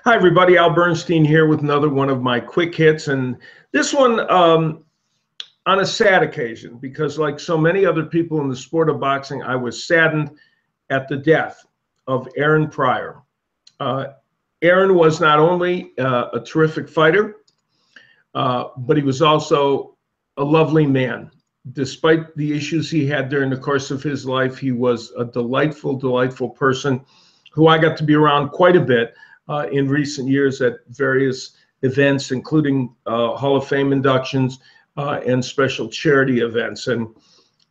Hi, everybody. Al Bernstein here with another one of my quick hits. And this one on a sad occasion, because like so many other people in the sport of boxing, I was saddened at the death of Aaron Pryor. Aaron was not only a terrific fighter, but he was also a lovely man. Despite the issues he had during the course of his life, he was a delightful, delightful person who I got to be around quite a bit in recent years at various events, including Hall of Fame inductions and special charity events. And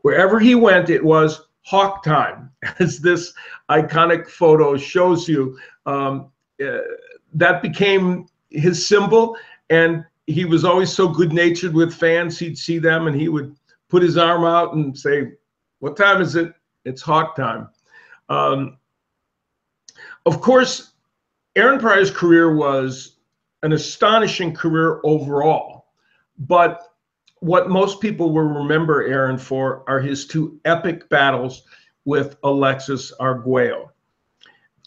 wherever he went, it was hawk time, as this iconic photo shows you. That became his symbol, and he was always so good-natured with fans. He'd see them and he would put his arm out and say, "What time is it? It's hawk time." Of course, Aaron Pryor's career was an astonishing career overall, but what most people will remember Aaron for are his two epic battles with Alexis Arguello.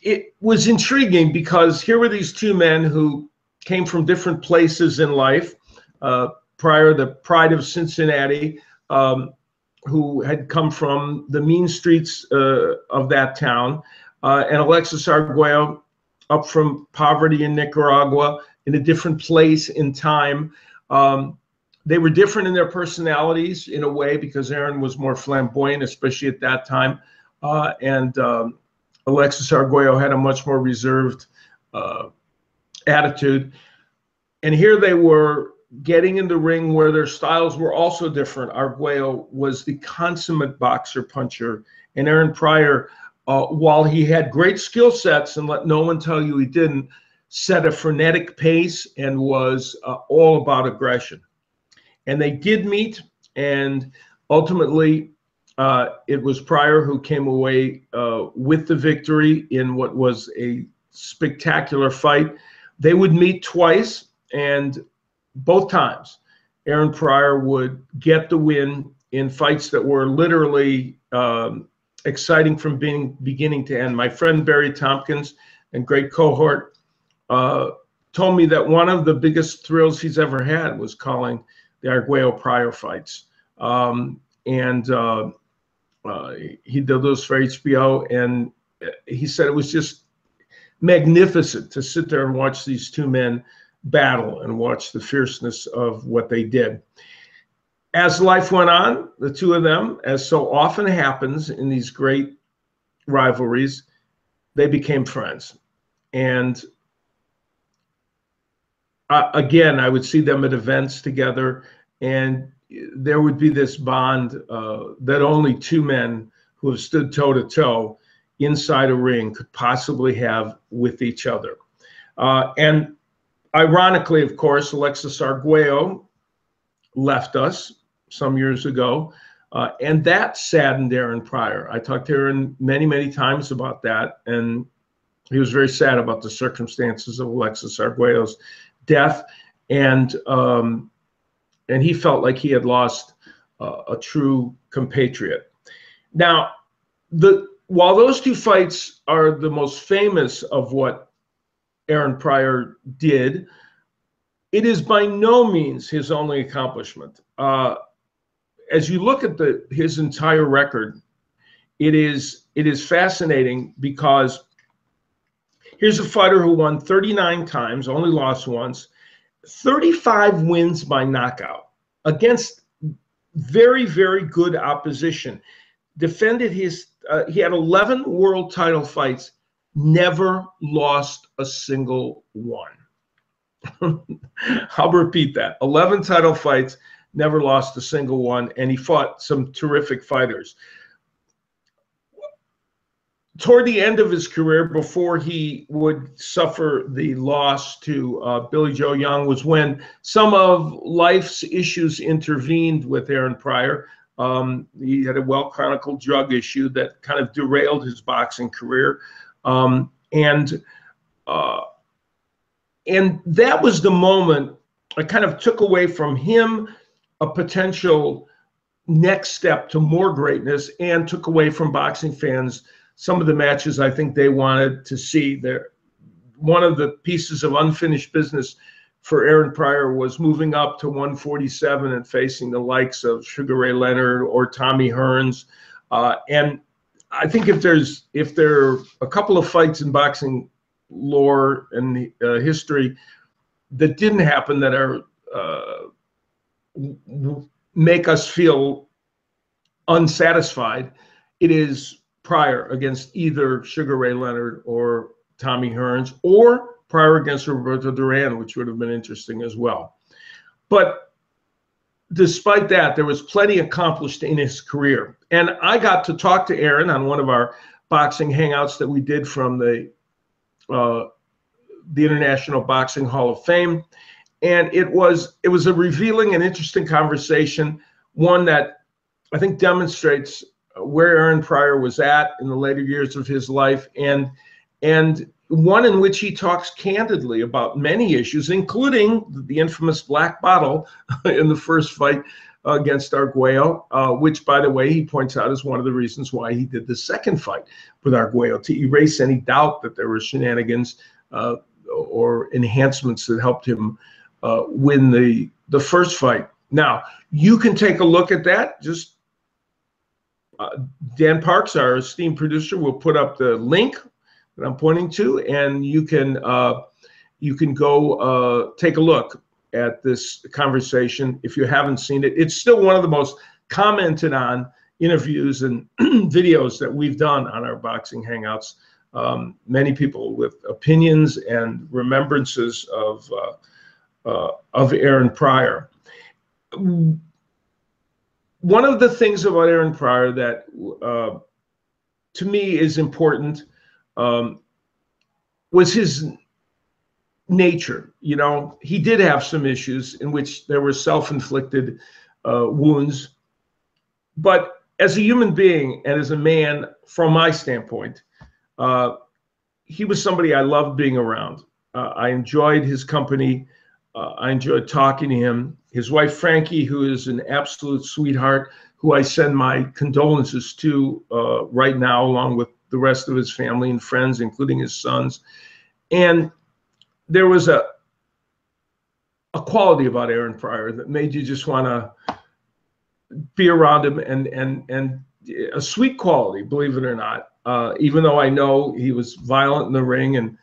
It was intriguing because here were these two men who came from different places in life. Pryor, the pride of Cincinnati, who had come from the mean streets of that town, and Alexis Arguello, up from poverty in Nicaragua, in a different place in time. They were different in their personalities in a way, because Aaron was more flamboyant, especially at that time. And Alexis Arguello had a much more reserved attitude. And here they were getting in the ring where their styles were also different. Arguello was the consummate boxer puncher, and Aaron Pryor, while he had great skill sets, and let no one tell you he didn't, set a frenetic pace and was all about aggression. And they did meet, and ultimately it was Pryor who came away with the victory in what was a spectacular fight. They would meet twice, and both times Aaron Pryor would get the win in fights that were literally exciting from beginning to end. My friend Barry Tompkins, and great cohort, told me that one of the biggest thrills he's ever had was calling the Arguello Pryor fights. He did those for HBO, and he said it was just magnificent to sit there and watch these two men battle and watch the fierceness of what they did. As life went on, the two of them, as so often happens in these great rivalries, they became friends. And again, I would see them at events together, and there would be this bond that only two men who have stood toe-to-toe inside a ring could possibly have with each other. And ironically, of course, Alexis Arguello left us some years ago, and that saddened Aaron Pryor. I talked to Aaron many, many times about that, and he was very sad about the circumstances of Alexis Arguello's death, and he felt like he had lost a true compatriot. Now, while those two fights are the most famous of what Aaron Pryor did, it is by no means his only accomplishment. As you look at his entire record, it is fascinating, because here's a fighter who won 39 times, only lost once, 35 wins by knockout against very, very good opposition. Defended he had 11 world title fights, never lost a single one. I'll repeat that. 11 title fights, never lost a single one, and he fought some terrific fighters. Toward the end of his career, before he would suffer the loss to Billy Joe Young, was when some of life's issues intervened with Aaron Pryor. He had a well-chronicled drug issue that kind of derailed his boxing career. And that was the moment I kind of took away from him a potential next step to more greatness, and took away from boxing fans some of the matches I think they wanted to see. one of the pieces of unfinished business for Aaron Pryor was moving up to 147 and facing the likes of Sugar Ray Leonard or Tommy Hearns. And I think if there are a couple of fights in boxing lore and history that didn't happen that are make us feel unsatisfied, it is Pryor against either Sugar Ray Leonard or Tommy Hearns, or Pryor against Roberto Duran, which would have been interesting as well. But despite that, there was plenty accomplished in his career. And I got to talk to Aaron on one of our boxing hangouts that we did from the International Boxing Hall of Fame. And it was a revealing and interesting conversation, one that I think demonstrates where Aaron Pryor was at in the later years of his life, and one in which he talks candidly about many issues, including the infamous black bottle in the first fight against Arguello, which, by the way, he points out is one of the reasons why he did the second fight with Arguello, to erase any doubt that there were shenanigans or enhancements that helped him win the first fight. Now, you can take a look at that. Just Dan Parks, our esteemed producer, will put up the link that I'm pointing to, and you can go take a look at this conversation if you haven't seen it. It's still one of the most commented on interviews and videos that we've done on our boxing hangouts. Many people with opinions and remembrances of Aaron Pryor. One of the things about Aaron Pryor that to me is important was his nature. You know, he did have some issues in which there were self-inflicted wounds, but as a human being and as a man, from my standpoint, he was somebody I loved being around. I enjoyed his company. I enjoyed talking to him. His wife, Frankie, who is an absolute sweetheart, who I send my condolences to right now, along with the rest of his family and friends, including his sons. And there was a quality about Aaron Pryor that made you just want to be around him, and a sweet quality, believe it or not. Even though I know he was violent in the ring and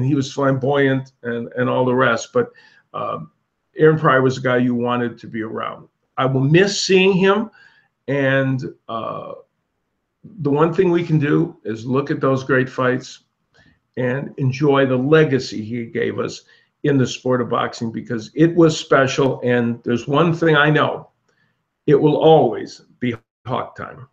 he was flamboyant and all the rest, but Aaron Pryor was a guy you wanted to be around. I will miss seeing him, and the one thing we can do is look at those great fights and enjoy the legacy he gave us in the sport of boxing, because it was special. And there's one thing I know: it will always be Hawk time.